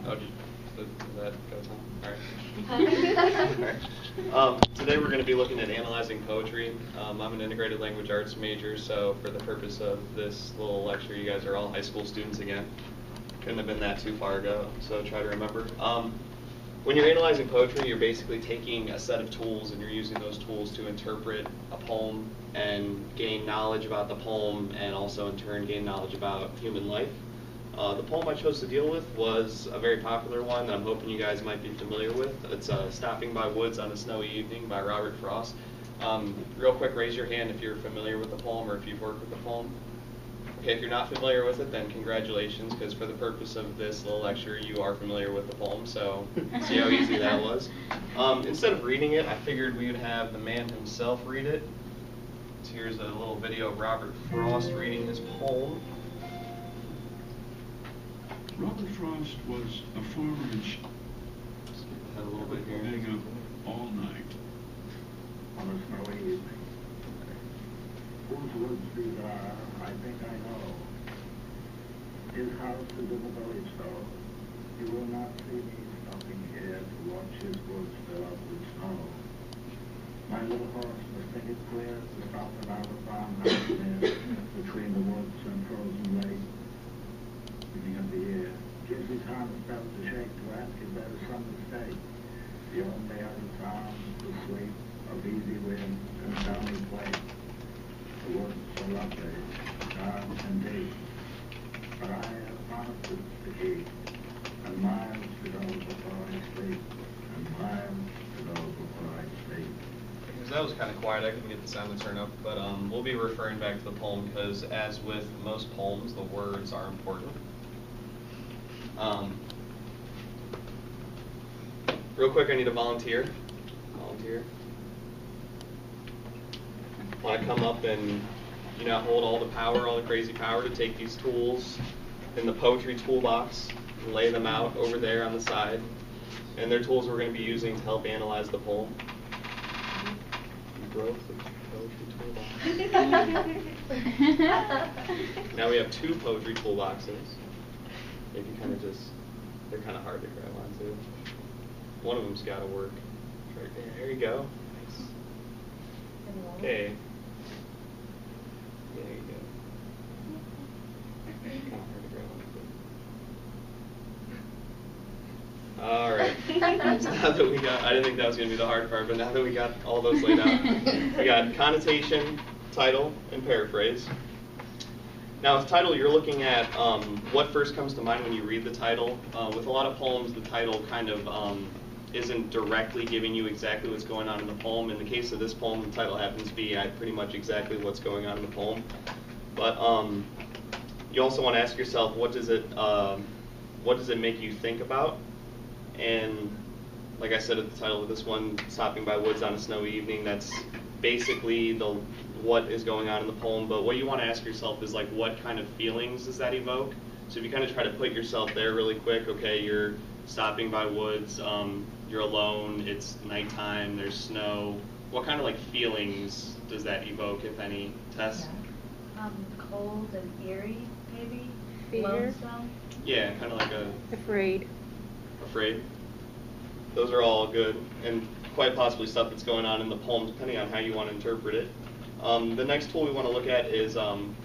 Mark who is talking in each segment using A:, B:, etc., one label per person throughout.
A: Oh, did that go on? All right. Today we're going to be looking at analyzing poetry. I'm an integrated language arts major, so for the purpose of this little lecture, you guys are all high school students again. Couldn't have been that too far ago, so try to remember. When you're analyzing poetry, you're basically taking a set of tools and you're using those tools to interpret a poem and gain knowledge about the poem and also in turn gain knowledge about human life. The poem I chose to deal with was a very popular one that I'm hoping you guys might be familiar with. It's Stopping by Woods on a Snowy Evening by Robert Frost. Real quick, raise your hand if you're familiar with the poem or if you've worked with the poem. Okay, if you're not familiar with it, then congratulations, because for the purpose of this little lecture, you are familiar with the poem, so see how easy that was. Instead of reading it, I figured we would have the man himself read it. So here's a little video of Robert Frost reading his poem.
B: Robert Frost was a farmer in
A: a little bit here.
B: Staying up all night
C: on a snowy evening. Whose woods these are, I think I know. His house is in the village, though. You will not see me stopping here to watch his woods fill up with snow. My little horse must think it clear to stop at our farmhouse there, between the woods and frozen lake. Beginning of the year, gives his heart a spell to shake to ask if there is some mistake. The only other sound, the sweep of easy wind and downy flake. The woods are lovely, dark and deep, but I have promises to keep, and miles to go before I sleep, and miles to go before I sleep.
A: That was kind of quiet. I couldn't get the sound to turn up, but we'll be referring back to the poem because, as with most poems, the words are important. Real quick, I need a volunteer. Want to come up and, hold all the power, all the crazy power to take these tools in the poetry toolbox and lay them out over there on the side. And they're tools we're going to be using to help analyze the poem. Growth of poetry toolbox. Now we have two poetry toolboxes. If you kind of they're kind of hard to grab onto. One of them's got to work. Right there. There you go. Nice. Okay. There you go. Kind of hard to grab onto. All right. So now that we got, I didn't think that was going to be the hard part, but now that we got all those laid out, we got connotation, title, and paraphrase. Now, with title, you're looking at what first comes to mind when you read the title. With a lot of poems, the title kind of isn't directly giving you exactly what's going on in the poem. In the case of this poem, the title happens to be pretty much exactly what's going on in the poem. But you also want to ask yourself, what does it make you think about? And like I said at the title of this one, Stopping by Woods on a Snowy Evening, that's basically what is going on in the poem, but what you want to ask yourself is like, what kind of feelings does that evoke? So if you kind of try to put yourself there really quick, okay, you're stopping by woods, you're alone, it's nighttime, there's snow. What kind of like feelings does that evoke, if any? Tess?
D: Yeah. Cold and eerie, maybe?
E: Fear.
D: Lonesome?
A: Yeah, kind of like
E: Afraid.
A: Afraid. Those are all good, and quite possibly stuff that's going on in the poem, depending on how you want to interpret it. The next tool we want to look at is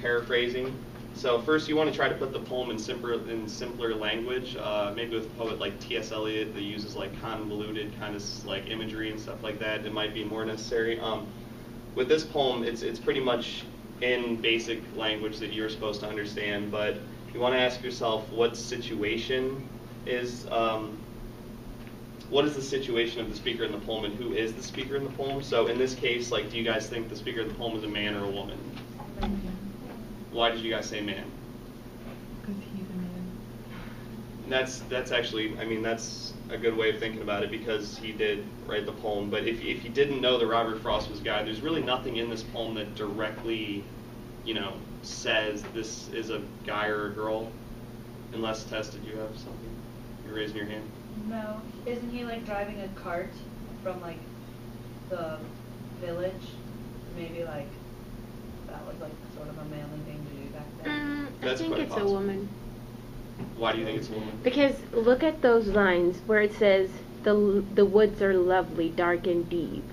A: paraphrasing. So first you want to try to put the poem in simpler language, maybe with a poet like T.S. Eliot that uses like convoluted kind of like imagery and stuff like that. It might be more necessary. With this poem, it's pretty much in basic language that you're supposed to understand, but you want to ask yourself what situation is what is the situation of the speaker in the poem and who is the speaker in the poem? So in this case, like, do you guys think the speaker of the poem is a man or a woman? Why did you guys say man?
E: Because he's a man.
A: That's actually, I mean, that's a good way of thinking about it because he did write the poem. But if you didn't know that Robert Frost was a guy, there's really nothing in this poem that directly, says this is a guy or a girl. Unless, Tess, did you have something? You're raising your hand.
D: No. Isn't he like driving a cart from like the village? Maybe like that was like sort of a manly thing to do back then.
E: I
A: That's
E: think
A: quite
E: it's
A: possible.
E: a woman.
A: Why do you think it's a woman?
F: Because look at those lines where it says the woods are lovely, dark and deep.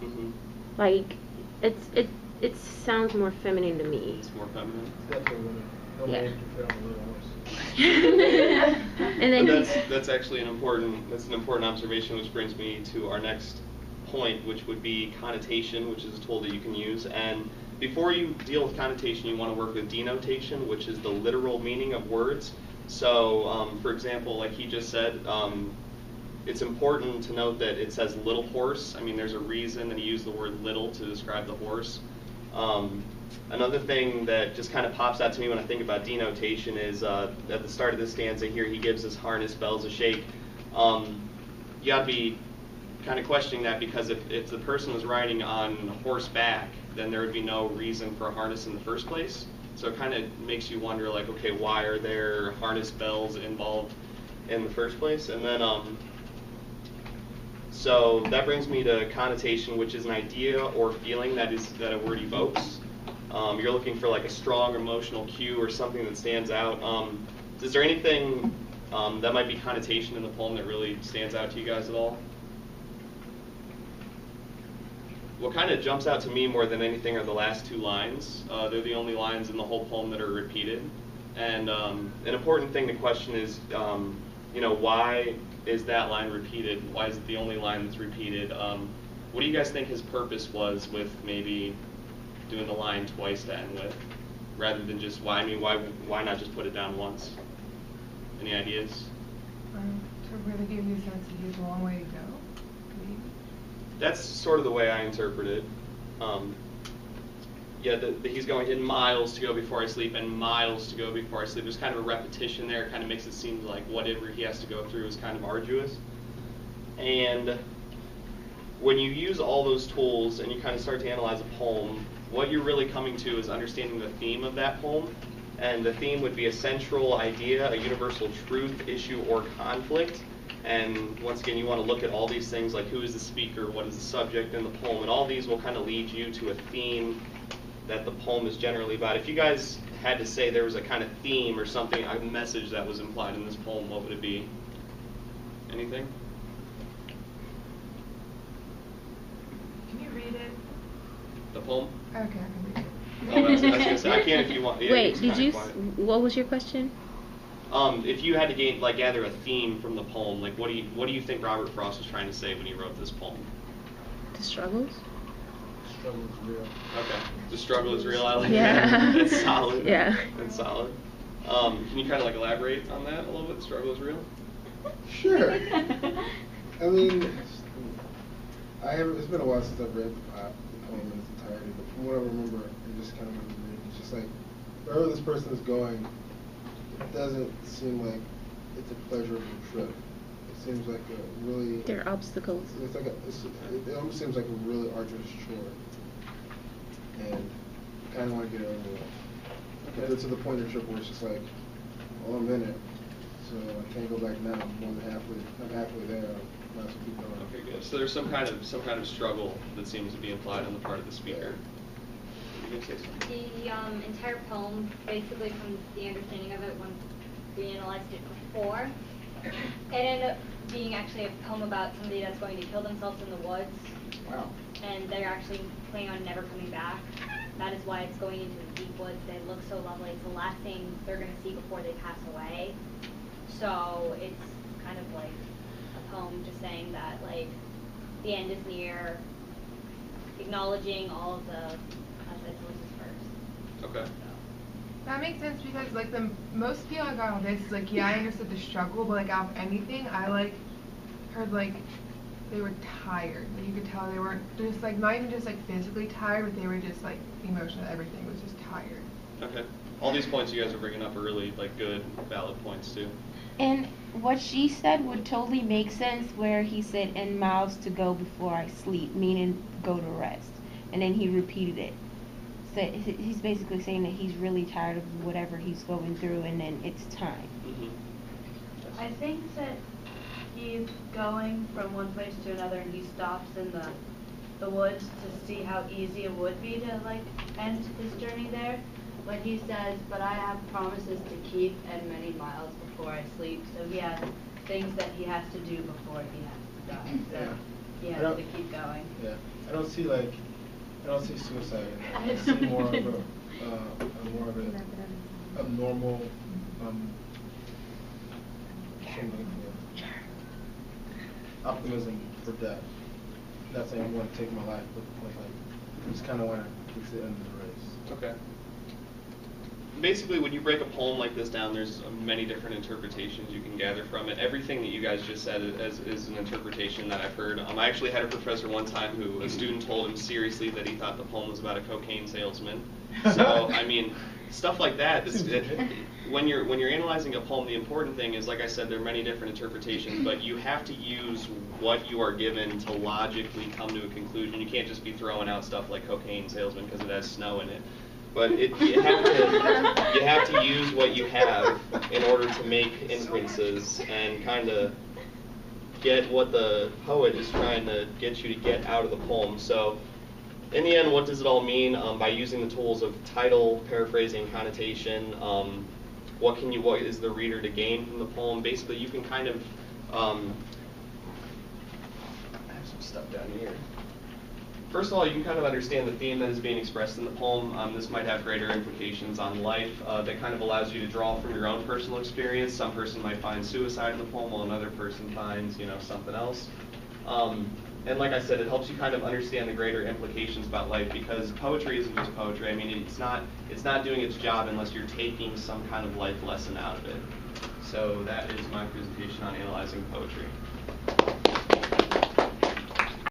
A: Mm-hmm.
F: Like it sounds more feminine to me.
A: It's more feminine.
G: Definitely women. No
F: Yeah.
G: man can fit on a little horse.
F: And then
A: But that's actually an important observation, which brings me to our next point, which would be connotation, which is a tool that you can use. And before you deal with connotation, you want to work with denotation, which is the literal meaning of words. So, for example, like he just said, it's important to note that it says little horse. I mean, there's a reason that he used the word little to describe the horse. Another thing that just kind of pops out to me when I think about denotation is at the start of this stanza here, he gives his harness bells a shake. You got to be kind of questioning that, because if the person was riding on horseback, then there would be no reason for a harness in the first place. So it kind of makes you wonder, like, okay, why are there harness bells involved in the first place? And then, so that brings me to connotation, which is an idea or feeling that a word evokes. You're looking for like a strong emotional cue or something that stands out. Is there anything that might be connotation in the poem that really stands out to you guys at all? What kind of jumps out to me more than anything are the last two lines. They're the only lines in the whole poem that are repeated. And an important thing to question is, why is that line repeated? Why is it the only line that's repeated? What do you guys think his purpose was with maybe doing the line twice to end with, rather than just why not just put it down once? Any ideas?
E: To really give you a sense that he has a long way to go. Maybe.
A: That's sort of the way I interpret it. He's going in miles to go before I sleep and miles to go before I sleep. There's kind of a repetition there. It kind of makes it seem like whatever he has to go through is kind of arduous. And when you use all those tools and you kind of start to analyze a poem, what you're really coming to is understanding the theme of that poem. And the theme would be a central idea, a universal truth, issue, or conflict. And once again, you want to look at all these things, like who is the speaker, what is the subject in the poem, and all these will kind of lead you to a theme that the poem is generally about. If you guys had to say there was a kind of theme or something, a message that was implied in this poem, what would it be? Anything?
E: Can you read it?
A: The poem?
E: Okay, I can read it.
A: Oh, I was gonna say, I can if you want. Yeah,
F: wait,
A: it's
F: did
A: kinda
F: you?
A: quiet.
F: What was your question?
A: If you had to gather a theme from the poem, like what do you think Robert Frost was trying to say when he wrote this poem?
F: The struggles.
G: Struggle is real.
A: Okay, the struggle is real. I like
F: Yeah.
A: that. That's solid.
F: Yeah.
A: That's solid. Can you kind of elaborate on that a little bit? The struggle is real.
G: Sure. I mean, it's been a while since I've read the poem in its entirety, but from what I remember, it just kind of it's just like wherever this person is going, it doesn't seem like it's a pleasurable trip. It seems like a really.
F: There are obstacles.
G: It almost seems like a really arduous chore, and I kind of want to get it over with. Get it to the point of the trip where it's just like, well, I'm in it, so I can't go back now. I'm more than halfway. I'm halfway there. I might as well keep going.
A: Okay, good. So there's some kind of struggle that seems to be implied on the part of the speaker. You can say something.
H: The entire poem, basically from the understanding of it when we analyzed it before, it ended up being actually a poem about somebody that's going to kill themselves in the woods.
G: Wow.
H: And they're actually planning on never coming back. That is why it's going into the deep woods. They look so lovely. It's the last thing they're going to see before they pass away. So it's kind of like a poem just saying that, like, the end is near, acknowledging all of the choices first.
A: Okay.
E: That makes sense because like the most people I got on this is like, yeah, I understood the struggle, but like out of anything, I like heard like they were tired. Like, you could tell they weren't just like not even just like physically tired, but they were just like emotional. Everything was just tired.
A: Okay. All these points you guys are bringing up are really like good, valid points too.
F: And what she said would totally make sense where he said, "and miles to go before I sleep," meaning go to rest. And then he repeated it. So he's basically saying that he's really tired of whatever he's going through, and then it's time.
A: Mm-hmm.
D: I think that he's going from one place to another, and he stops in the woods to see how easy it would be to like end his journey there. But he says, but I have promises to keep and many miles before I sleep. So he has things that he has to do before he has to die. So
G: Yeah.
D: he
G: I
D: has
G: don't-
D: to keep going.
G: Yeah, I don't see suicide in that. I see more of a normal, optimism for death. Not saying I want to take my life, but like I just kind of want to reach the end of the race.
A: Okay. Basically, when you break a poem like this down, there's many different interpretations you can gather from it. Everything that you guys just said is an interpretation that I've heard. I actually had a professor one time who a student told him seriously that he thought the poem was about a cocaine salesman. So, I mean, stuff like that. When you're analyzing a poem, the important thing is, like I said, there are many different interpretations, but you have to use what you are given to logically come to a conclusion. You can't just be throwing out stuff like cocaine salesman because it has snow in it. But you have to use what you have in order to make inferences and kind of get what the poet is trying to get you to get out of the poem. So, in the end, what does it all mean? By using the tools of title, paraphrasing, connotation, what is the reader to gain from the poem? Basically, you can kind of I have some stuff down here. First of all, you can kind of understand the theme that is being expressed in the poem. This might have greater implications on life. That kind of allows you to draw from your own personal experience. Some person might find suicide in the poem, while another person finds, something else. And like I said, it helps you kind of understand the greater implications about life, because poetry isn't just poetry. I mean, it's not doing its job unless you're taking some kind of life lesson out of it. So that is my presentation on analyzing poetry.